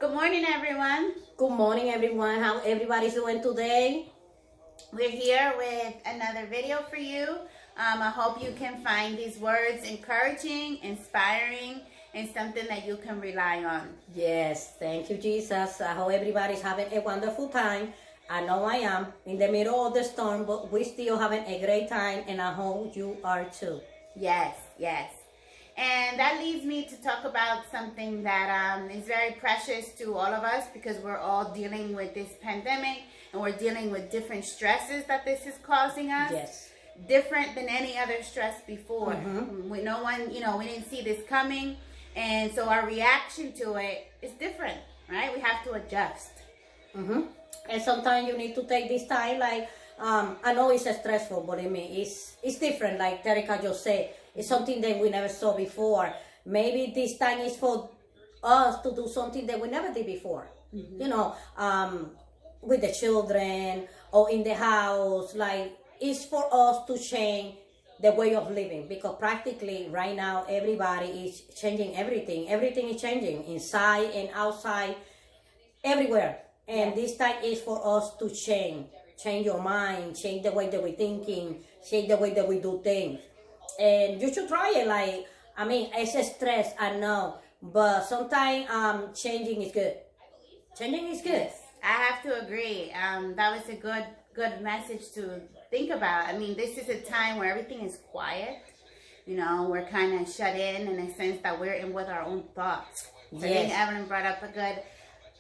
Good morning, everyone. Good morning, everyone. How everybody's doing today? We're here with another video for you. I hope you can find these words encouraging, inspiring, and something that you can rely on. Yes, thank you, Jesus. I hope everybody's having a wonderful time. I know I am in the middle of the storm, but we're still having a great time, and I hope you are too. Yes, yes. And that leads me to talk about something that is very precious to all of us because we're all dealing with this pandemic and we're dealing with different stresses that this is causing us. Yes. Different than any other stress before. We didn't see this coming. And so our reaction to it is different, right? We have to adjust. And sometimes you need to take this time, like, I know it's stressful, believe me, it's different, like Terika just said. It's something that we never saw before. Maybe this time is for us to do something that we never did before. With the children or in the house, like, it's for us to change the way of living, because practically right now everybody is changing everything. Everything is changing inside and outside, everywhere. And this time is for us to change your mind, change the way that we're thinking, change the way that we do things. And you should try it. Like, I mean, it's a stress, I know, but sometimes changing is good. Changing is good. I have to agree. That was a good message to think about. I mean, this is a time where everything is quiet. We're kind of shut in a sense that we're in with our own thoughts. So I think Evelyn brought up a good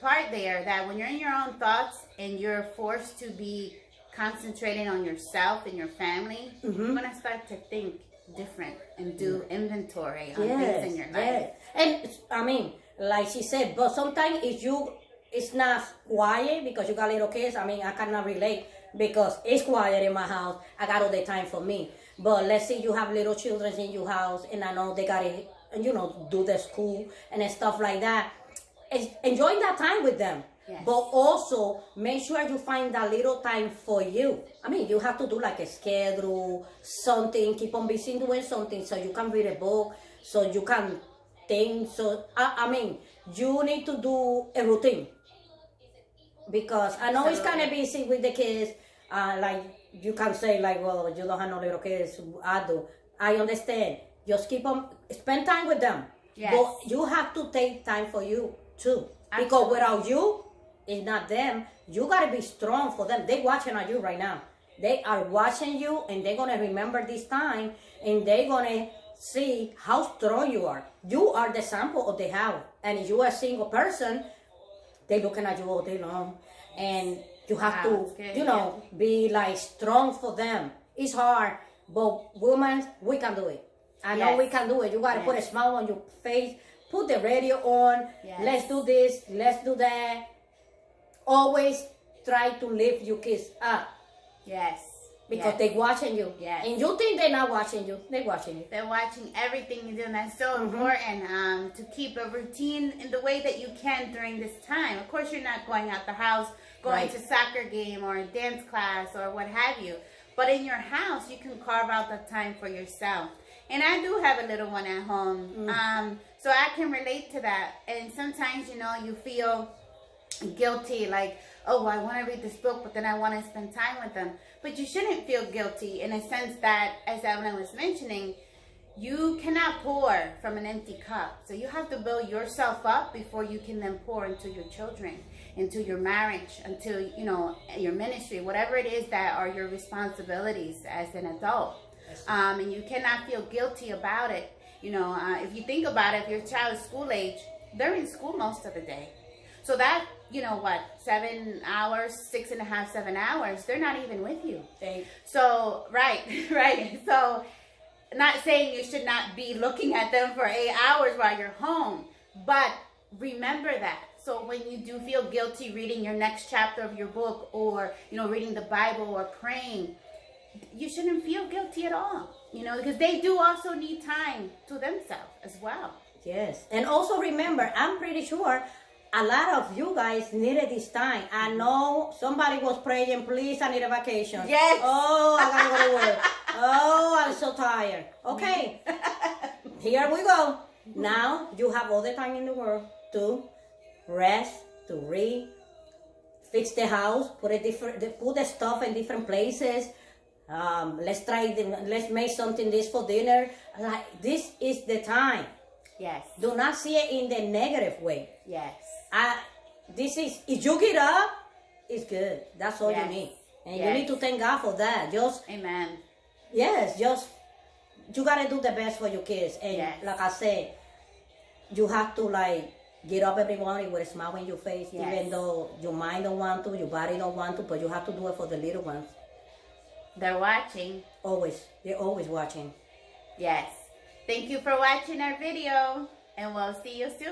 part there, that when you're in your own thoughts and you're forced to be concentrating on yourself and your family, you're going to start to think different and do inventory on things in your life. And I mean, like she said, but sometimes it's not quiet because you got little kids. I mean, I cannot relate because it's quiet in my house. I got all the time for me. But let's say you have little children in your house, and I know they got to, do their school and stuff like that. Enjoy that time with them. Yes. But also make sure you find that little time for you. I mean, you have to do like a schedule, something, keep on busy doing something so you can read a book, so you can think. So, I mean, you need to do a routine. Because I know it's kind of busy with the kids. Like, you can say, like, well, you don't have no little kids. I do. I understand. Just spend time with them. Yes. But you have to take time for you, too. Absolutely. Because without you, it's not them. You got to be strong for them. They're watching on you right now. They are watching you, and they're going to remember this time, and they're going to see how strong you are. You are the sample of the house. And if you are a single person, they're looking at you all day long. And you have to, be like strong for them. It's hard, but women, we can do it. I know we can do it. You got to put a smile on your face. Put the radio on. Yes. Let's do this. Let's do that. Always try to lift your kids up. Yes. Because they're watching you. Yes. And you think they're not watching you. They're watching you. They're watching everything you do, and that's so important to keep a routine in the way that you can during this time. Of course, you're not going out the house, going to soccer game or a dance class or what have you. But in your house, you can carve out the time for yourself. And I do have a little one at home. So I can relate to that. And sometimes, you feel guilty, like, oh, I want to read this book, but then I want to spend time with them. But you shouldn't feel guilty in a sense that, as Evelyn was mentioning, you cannot pour from an empty cup. So you have to build yourself up before you can then pour into your children, into your marriage, into, your ministry, whatever it is that are your responsibilities as an adult. And you cannot feel guilty about it. If you think about it, if your child is school age, they're in school most of the day. So that, 7 hours, 6.5, 7 hours, they're not even with you. So, right. So, not saying you should not be looking at them for 8 hours while you're home, but remember that. So when you do feel guilty reading your next chapter of your book, or, reading the Bible or praying, you shouldn't feel guilty at all, because they do also need time to themselves as well. Yes. And also remember, I'm pretty sure a lot of you guys needed this time. I know somebody was praying, please, I need a vacation. Yes. Oh, I gotta go to work. Oh, I'm so tired. Okay. Here we go. Now you have all the time in the world to rest, to read, fix the house, put the stuff in different places. Let's make something this for dinner. Like, this is the time. Yes. Do not see it in the negative way. Yes. If you get up, it's good. That's all Yes. you need. And Yes. you need to thank God for that. Amen. You gotta do the best for your kids. And Yes. like I said, you have to get up every morning with a smile on your face, Yes. even though your mind don't want to, your body don't want to, but you have to do it for the little ones. They're watching. Always. They're always watching. Yes. Thank you for watching our video, and we'll see you soon.